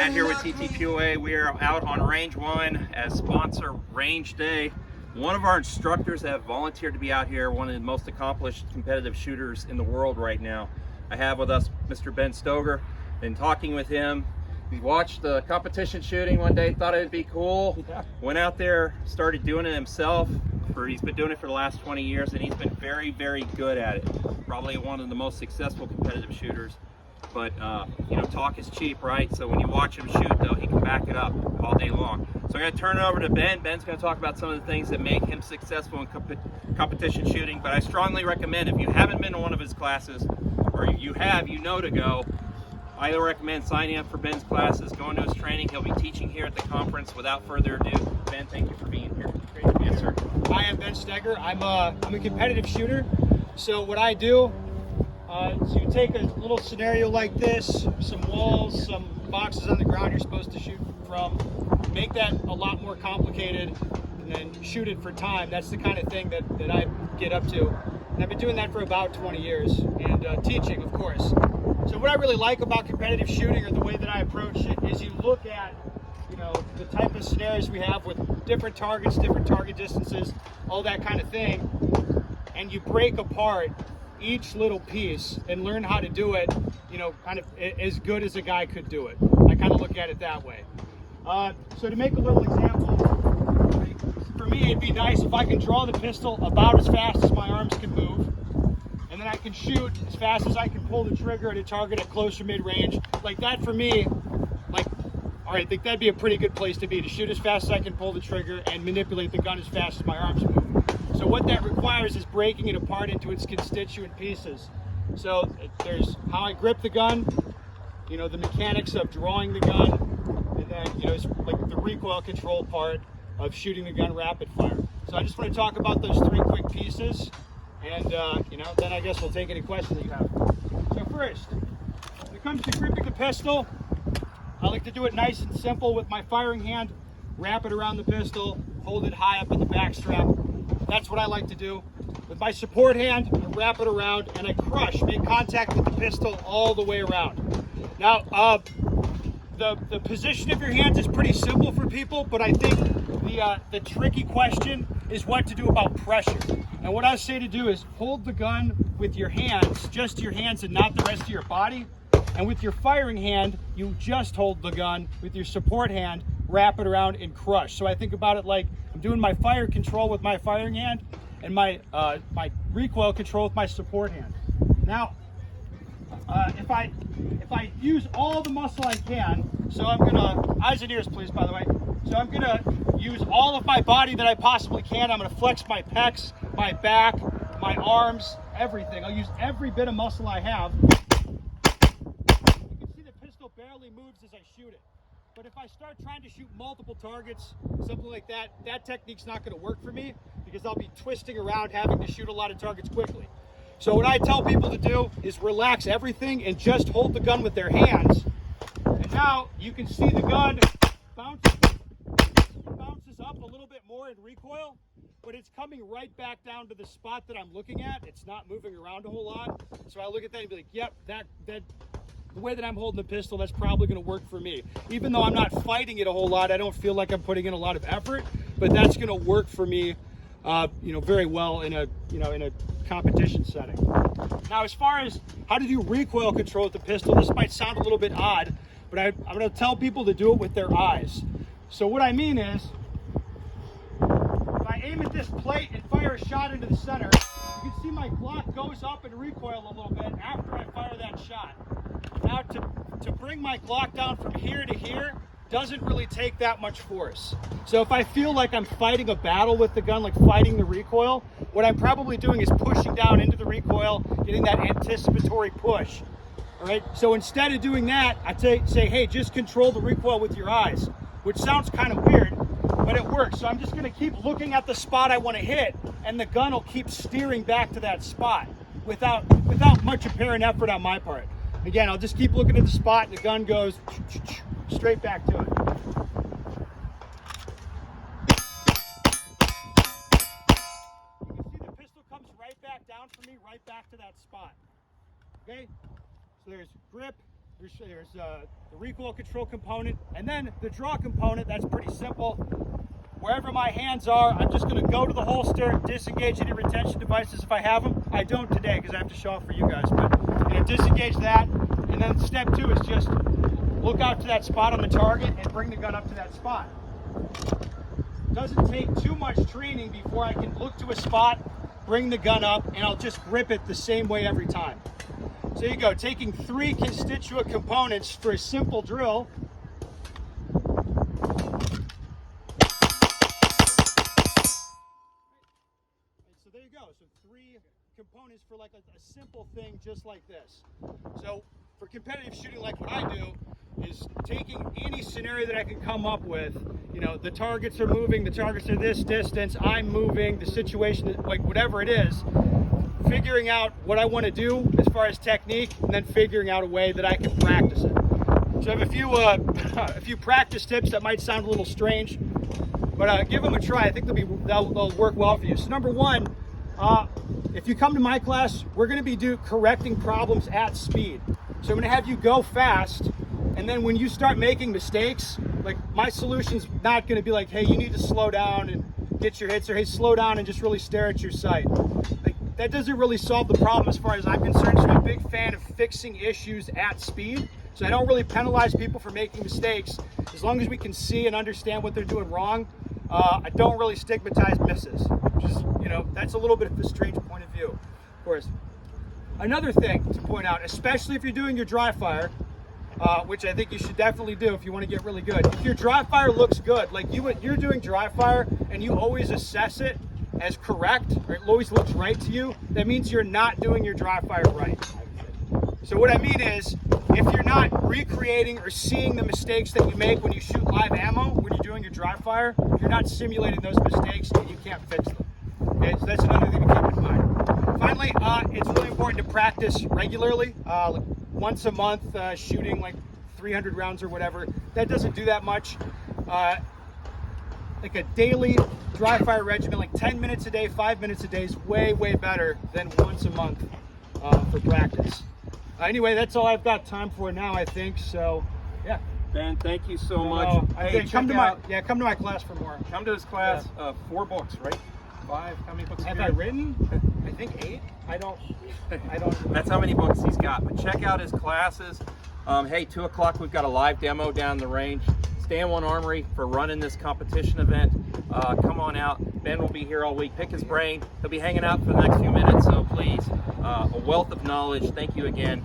Matt here with TTQA. We are out on Range 1 as sponsor Range Day. One of our instructors that have volunteered to be out here, one of the most accomplished competitive shooters in the world right now. I have with us Mr. Ben Stoeger. Been talking with him. He watched the competition shooting one day, thought it would be cool. Went out there, started doing it himself. He's been doing it for the last 20 years and he's been very, very good at it. Probably one of the most successful competitive shooters. But you know, talk is cheap, right? So when you watch him shoot, though, he can back it up all day long. So I'm going to turn it over to Ben. Ben's going to talk about some of the things that make him successful in competition shooting. But I strongly recommend, if you haven't been to one of his classes, or you have, you know to go, I recommend signing up for Ben's classes, going to his training. He'll be teaching here at the conference. Without further ado, Ben, thank you for being here. Great to be here. Yes, sir. Hi, I'm Ben Stoeger. I'm a competitive shooter. So what I do, so you take a little scenario like this, some walls, some boxes on the ground you're supposed to shoot from, make that a lot more complicated, and then shoot it for time. That's the kind of thing that I get up to. And I've been doing that for about 20 years, and teaching, of course. So what I really like about competitive shooting, or the way that I approach it, is you look at, you know, the type of scenarios we have with different targets, different target distances, all that kind of thing, and you break apart each little piece and learn how to do it, you know, kind of as good as a guy could do it. I kind of look at it that way. So to make a little example, for me it'd be nice if I can draw the pistol about as fast as my arms can move, and then I can shoot as fast as I can pull the trigger at a target at closer mid-range. Like that for me, like, all right, I think that'd be a pretty good place to be, to shoot as fast as I can pull the trigger and manipulate the gun as fast as my arms move. So what that requires is breaking it apart into its constituent pieces. So there's how I grip the gun, you know, the mechanics of drawing the gun, and then, you know, it's like the recoil control part of shooting the gun rapid fire. So I just want to talk about those three quick pieces, and you know, then I guess we'll take any questions that you have. So first, when it comes to gripping the pistol, I like to do it nice and simple with my firing hand. Wrap it around the pistol, hold it high up in the back strap. That's what I like to do. With my support hand, I wrap it around and I crush, make contact with the pistol all the way around. Now, the position of your hands is pretty simple for people, but I think the tricky question is what to do about pressure. And what I say to do is hold the gun with your hands, just your hands and not the rest of your body. And with your firing hand, you just hold the gun. With your support hand, wrap it around and crush. So I think about it like I'm doing my fire control with my firing hand and my recoil control with my support hand. Now, if I use all the muscle I can, so I'm gonna, eyes and ears please, by the way. So I'm gonna use all of my body that I possibly can. I'm gonna flex my pecs, my back, my arms, everything. I'll use every bit of muscle I have. You can see the pistol barely moves as I shoot it. But if I start trying to shoot multiple targets, something like that, that technique's not going to work for me because I'll be twisting around having to shoot a lot of targets quickly. So what I tell people to do is relax everything and just hold the gun with their hands. And now you can see the gun bounces up a little bit more in recoil, but it's coming right back down to the spot that I'm looking at. It's not moving around a whole lot. So I look at that and be like, yep, that the way that I'm holding the pistol, that's probably going to work for me. Even though I'm not fighting it a whole lot, I don't feel like I'm putting in a lot of effort, but that's going to work for me, you know, very well in a competition setting. Now, as far as how to do recoil control with the pistol, this might sound a little bit odd, but I'm going to tell people to do it with their eyes. So what I mean is, if I aim at this plate and fire a shot into the center, you can see my Glock goes up and recoil a little bit after I fire that shot. Now, to bring my Glock down from here to here doesn't really take that much force. So if I feel like I'm fighting a battle with the gun, like fighting the recoil, what I'm probably doing is pushing down into the recoil, getting that anticipatory push. All right. So instead of doing that, I say, hey, just control the recoil with your eyes, which sounds kind of weird, but it works. So I'm just going to keep looking at the spot I want to hit, and the gun will keep steering back to that spot without much apparent effort on my part. Again, I'll just keep looking at the spot, and the gun goes straight back to it. You can see the pistol comes right back down for me, right back to that spot. Okay? So there's grip, There's the recoil control component, and then the draw component. That's pretty simple. Wherever my hands are, I'm just going to go to the holster, disengage any retention devices if I have them. I don't today because I have to show off for you guys, but disengage that. And then step 2 is just look out to that spot on the target and bring the gun up to that spot. Doesn't take too much training before I can look to a spot, bring the gun up, and I'll just grip it the same way every time. So you go, taking 3 constituent components for a simple drill. So there you go. So 3 components for like a simple thing just like this. So for competitive shooting, like what I do, is taking any scenario that I can come up with. You know, the targets are moving, the targets are this distance, I'm moving, the situation, like whatever it is, figuring out what I want to do as far as technique, and then figuring out a way that I can practice it. So I have a few practice tips that might sound a little strange, but give them a try. I think they'll work well for you. So number 1, if you come to my class, we're going to be correcting problems at speed. So I'm going to have you go fast, and then when you start making mistakes, like my solution's not going to be like, hey, you need to slow down and get your hits, or hey, slow down and just really stare at your sight. Like that doesn't really solve the problem as far as I'm concerned. So I'm a big fan of fixing issues at speed. So I don't really penalize people for making mistakes. As long as we can see and understand what they're doing wrong, I don't really stigmatize misses. Which is, you know, that's a little bit of a strange point of view, of course. Another thing to point out, especially if you're doing your dry fire, which I think you should definitely do if you want to get really good. If your dry fire looks good, like you're doing dry fire and you always assess it as correct, or it always looks right to you, that means you're not doing your dry fire right. So what I mean is, if you're not recreating or seeing the mistakes that you make when you shoot live ammo, when you're doing your dry fire, if you're not simulating those mistakes, you can't fix them. Okay, so that's another thing to keep in mind. Finally, it's really important to practice regularly, like once a month, shooting like 300 rounds or whatever. That doesn't do that much. Like a daily dry fire regimen, like 10 minutes a day, 5 minutes a day is way, way better than once a month for practice. Anyway, that's all I've got time for now, I think. So, yeah. Ben, thank you so much. Hey, come to my class for more. Come to this class. 4 books, right? 5. How many books have I written? I think 8. I don't. That's how many books he's got. But check out his classes. Hey, 2 o'clock, we've got a live demo down the range. Stay in one Armory for running this competition event. Come on out. Ben will be here all week. Pick his brain. He'll be hanging out for the next few minutes. So please, a wealth of knowledge. Thank you again.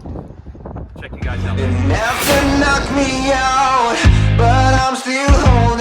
Check you guys out. It never knocked me out, but I'm still holding.